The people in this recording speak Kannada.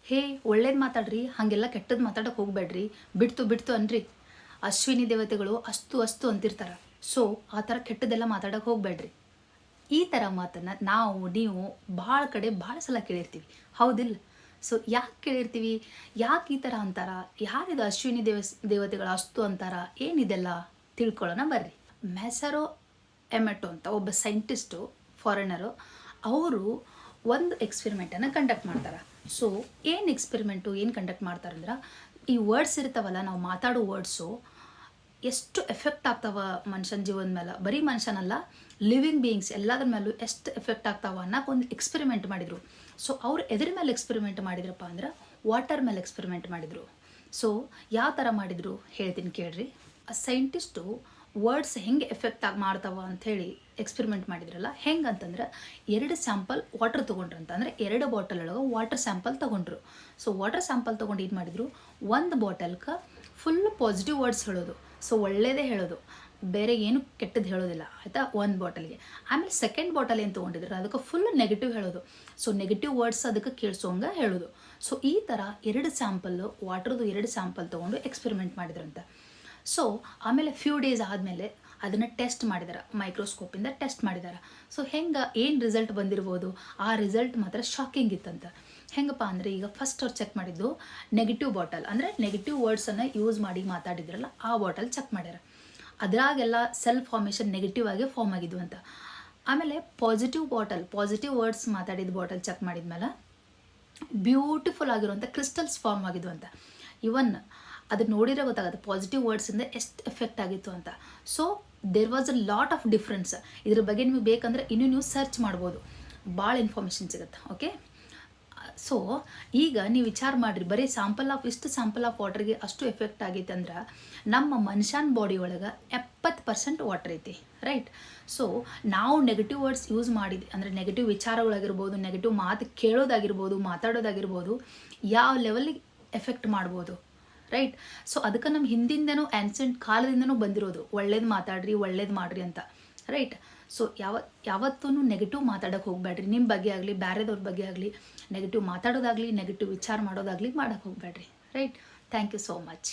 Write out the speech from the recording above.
ಹೇ ಒಳ್ಳೇದು ಮಾತಾಡ್ರಿ, ಹಾಗೆಲ್ಲ ಕೆಟ್ಟದ್ದು ಮಾತಾಡೋಕೆ ಹೋಗಬೇಡ್ರಿ, ಬಿಡ್ತು ಅನ್ರಿ. ಅಶ್ವಿನಿ ದೇವತೆಗಳು ಅಷ್ಟು ಅಂತಿರ್ತಾರೆ. ಸೊ ಆ ಥರ ಕೆಟ್ಟದ್ದೆಲ್ಲ ಮಾತಾಡೋಕೆ ಹೋಗಬೇಡ್ರಿ. ಈ ಥರ ಮಾತನ್ನು ನೀವು ಭಾಳ ಕಡೆ ಭಾಳ ಸಲ ಕೇಳಿರ್ತೀವಿ, ಹೌದಿಲ್ಲ? ಸೊ ಯಾಕೆ ಕೇಳಿರ್ತೀವಿ, ಯಾಕೆ ಈ ಥರ ಅಂತಾರ, ಯಾರಿದು ಅಶ್ವಿನಿ ದೇವತೆಗಳು ಅಷ್ಟು ಅಂತಾರ, ಏನಿದೆಲ್ಲ ತಿಳ್ಕೊಳ್ಳೋಣ ಬರ್ರಿ. ಮೆಸರೋ ಎಮೆಟೋ ಅಂತ ಒಬ್ಬ ಸೈಂಟಿಸ್ಟು, ಫಾರಿನರು, ಅವರು ಒಂದು ಎಕ್ಸ್ಪೆರಿಮೆಂಟನ್ನು ಕಂಡಕ್ಟ್ ಮಾಡ್ತಾರೆ. ಸೊ ಏನು ಎಕ್ಸ್ಪೆರಿಮೆಂಟು ಏನು ಕಂಡಕ್ಟ್ ಮಾಡ್ತಾರಂದ್ರೆ, ಈ ವರ್ಡ್ಸ್ ಇರ್ತಾವಲ್ಲ, ನಾವು ಮಾತಾಡೋ ವರ್ಡ್ಸು ಎಷ್ಟು ಎಫೆಕ್ಟ್ ಆಗ್ತಾವ ಮನುಷ್ಯನ ಜೀವನದ ಮೇಲೆ, ಬರೀ ಮನುಷ್ಯನಲ್ಲ, ಲಿವಿಂಗ್ ಬೀಯಿಂಗ್ಸ್ ಎಲ್ಲದ್ರ ಮೇಲೂ ಎಷ್ಟು ಎಫೆಕ್ಟ್ ಆಗ್ತಾವ ಅನ್ನೋಕೆ ಒಂದು ಎಕ್ಸ್ಪೆರಿಮೆಂಟ್ ಮಾಡಿದರು. ಸೊ ಅವ್ರು ಎದ್ರ ಮೇಲೆ ಎಕ್ಸ್ಪೆರಿಮೆಂಟ್ ಮಾಡಿದ್ರಪ್ಪ ಅಂದ್ರೆ ವಾಟರ್ ಮೇಲೆ ಎಕ್ಸ್ಪೆರಿಮೆಂಟ್ ಮಾಡಿದರು. ಸೊ ಯಾವ ಥರ ಮಾಡಿದರು ಹೇಳ್ತೀನಿ ಕೇಳ್ರಿ. ಆ ಸೈಂಟಿಸ್ಟು ವರ್ಡ್ಸ್ ಹೆಂಗೆ ಎಫೆಕ್ಟ್ ಮಾಡ್ತಾವ ಅಂಥೇಳಿ ಎಕ್ಸ್ಪೆರಿಮೆಂಟ್ ಮಾಡಿದ್ರಲ್ಲ, ಹೆಂಗೆ ಅಂತಂದ್ರೆ 2 ಸ್ಯಾಂಪಲ್ ವಾಟರ್ ತೊಗೊಂಡ್ರು ಅಂದರೆ 2 ಬಾಟಲ್ ಒಳಗೆ ವಾಟರ್ ಸ್ಯಾಂಪಲ್ ತೊಗೊಂಡ್ರು. ಸೊ ವಾಟರ್ ಸ್ಯಾಂಪಲ್ ತೊಗೊಂಡು ಏನು ಮಾಡಿದರು, ಒಂದು ಬಾಟಲ್ಗೆ ಫುಲ್ ಪಾಸಿಟಿವ್ ವರ್ಡ್ಸ್ ಹೇಳೋದು, ಸೊ ಒಳ್ಳೆಯದೇ ಹೇಳೋದು, ಬೇರೆ ಏನು ಕೆಟ್ಟದ್ದು ಹೇಳೋದಿಲ್ಲ, ಆಯಿತಾ, ಒಂದು ಬಾಟಲ್ಗೆ. ಆಮೇಲೆ ಸೆಕೆಂಡ್ ಬಾಟಲ್ ಏನು ತೊಗೊಂಡಿದ್ರು ಅದಕ್ಕೆ ಫುಲ್ ನೆಗೆಟಿವ್ ಹೇಳೋದು, ಸೊ ನೆಗೆಟಿವ್ ವರ್ಡ್ಸ್ ಅದಕ್ಕೆ ಕೇಳಿಸೋಂಗೆ ಹೇಳೋದು. ಸೊ ಈ ಥರ 2 ಸ್ಯಾಂಪಲ್ಲು ವಾಟರ್ದು 2 ಸ್ಯಾಂಪಲ್ ತೊಗೊಂಡು ಎಕ್ಸ್ಪೆರಿಮೆಂಟ್ ಮಾಡಿದ್ರಂತೆ. ಸೊ ಆಮೇಲೆ ಫ್ಯೂ ಡೇಸ್ ಆದಮೇಲೆ ಅದನ್ನು ಟೆಸ್ಟ್ ಮಾಡಿದಾರೆ, ಮೈಕ್ರೋಸ್ಕೋಪಿಂದ ಟೆಸ್ಟ್ ಮಾಡಿದ್ದಾರೆ. ಸೊ ಏನು ರಿಸಲ್ಟ್ ಬಂದಿರ್ಬೋದು, ಆ ರಿಸಲ್ಟ್ ಮಾತ್ರ ಶಾಕಿಂಗ್ ಇತ್ತಂತ. ಹೆಂಗಪ್ಪ ಅಂದರೆ, ಈಗ ಫಸ್ಟ್ ಅವ್ರು ಚೆಕ್ ಮಾಡಿದ್ದು ನೆಗೆಟಿವ್ ಬಾಟಲ್, ಅಂದರೆ ನೆಗೆಟಿವ್ ವರ್ಡ್ಸನ್ನು ಯೂಸ್ ಮಾಡಿ ಮಾತಾಡಿದ್ರಲ್ಲ ಆ ಬಾಟಲ್ ಚೆಕ್ ಮಾಡ್ಯಾರ. ಅದರಾಗೆಲ್ಲ ಸೆಲ್ ಫಾರ್ಮೇಷನ್ ನೆಗೆಟಿವ್ ಆಗಿ ಫಾರ್ಮ್ ಆಗಿದ್ವು ಅಂತ. ಆಮೇಲೆ ಪಾಸಿಟಿವ್ ವರ್ಡ್ಸ್ ಮಾತಾಡಿದ ಬಾಟಲ್ ಚೆಕ್ ಮಾಡಿದ್ಮೇಲೆ ಬ್ಯೂಟಿಫುಲ್ ಆಗಿರುವಂಥ ಕ್ರಿಸ್ಟಲ್ಸ್ ಫಾರ್ಮ್ ಆಗಿದ್ವು ಅಂತ. ಇವನ್ ಅದು ನೋಡಿದ್ರೆ ಗೊತ್ತಾಗುತ್ತೆ ಪಾಸಿಟಿವ್ ವರ್ಡ್ಸಿಂದ ಎಷ್ಟು ಎಫೆಕ್ಟ್ ಆಗಿತ್ತು ಅಂತ. So there was a lot of difference. ಇದ್ರ ಬಗ್ಗೆ ನಿಮಗೆ ಬೇಕಂದ್ರೆ ಇನ್ನೂ ನೀವು ಸರ್ಚ್ ಮಾಡ್ಬೋದು, ಭಾಳ ಇನ್ಫಾರ್ಮೇಷನ್ ಸಿಗುತ್ತೆ. ಓಕೆ, ಸೊ ಈಗ ನೀವು ವಿಚಾರ ಮಾಡಿರಿ, ಬರೀ ಇಷ್ಟು ಸ್ಯಾಂಪಲ್ ಆಫ್ ವಾಟರ್ಗೆ ಅಷ್ಟು ಎಫೆಕ್ಟ್ ಆಗೈತೆ ಅಂದ್ರೆ ನಮ್ಮ ಮನುಷ್ಯನ ಬಾಡಿ ಒಳಗೆ 70% ವಾಟರ್ ಐತಿ, ರೈಟ್? ಸೊ ನಾವು ನೆಗೆಟಿವ್ ವರ್ಡ್ಸ್ ಯೂಸ್ ಮಾಡಿದ್ವಿ ಅಂದರೆ ನೆಗೆಟಿವ್ ವಿಚಾರಗಳಾಗಿರ್ಬೋದು, ನೆಗೆಟಿವ್ ಮಾತು ಕೇಳೋದಾಗಿರ್ಬೋದು, ಮಾತಾಡೋದಾಗಿರ್ಬೋದು, ಯಾವ ಲೆವೆಲಿಗೆ ಎಫೆಕ್ಟ್ ಮಾಡ್ಬೋದು, ರೈಟ್? ಸೊ ಅದಕ್ಕೆ ನಮ್ಮ ಹಿಂದಿಂದನೂ ಆ್ಯನ್ಸೆಂಟ್ ಕಾಲದಿಂದನೂ ಬಂದಿರೋದು ಒಳ್ಳೇದು ಮಾತಾಡ್ರಿ, ಒಳ್ಳೇದು ಮಾಡಿರಿ ಅಂತ, ರೈಟ್? ಸೊ ಯಾವತ್ತೂ ನೆಗೆಟಿವ್ ಮಾತಾಡೋಕೆ ಹೋಗಬೇಡ್ರಿ. ನಿಮ್ಮ ಬಗ್ಗೆ ಆಗಲಿ ಬೇರೆದವ್ರ ಬಗ್ಗೆ ಆಗಲಿ ನೆಗೆಟಿವ್ ಮಾತಾಡೋದಾಗಲಿ ನೆಗೆಟಿವ್ ವಿಚಾರ ಮಾಡೋದಾಗಲಿ ಮಾಡೋಕ್ಕೆ ಹೋಗಬೇಡ್ರಿ, right? Thank you so much.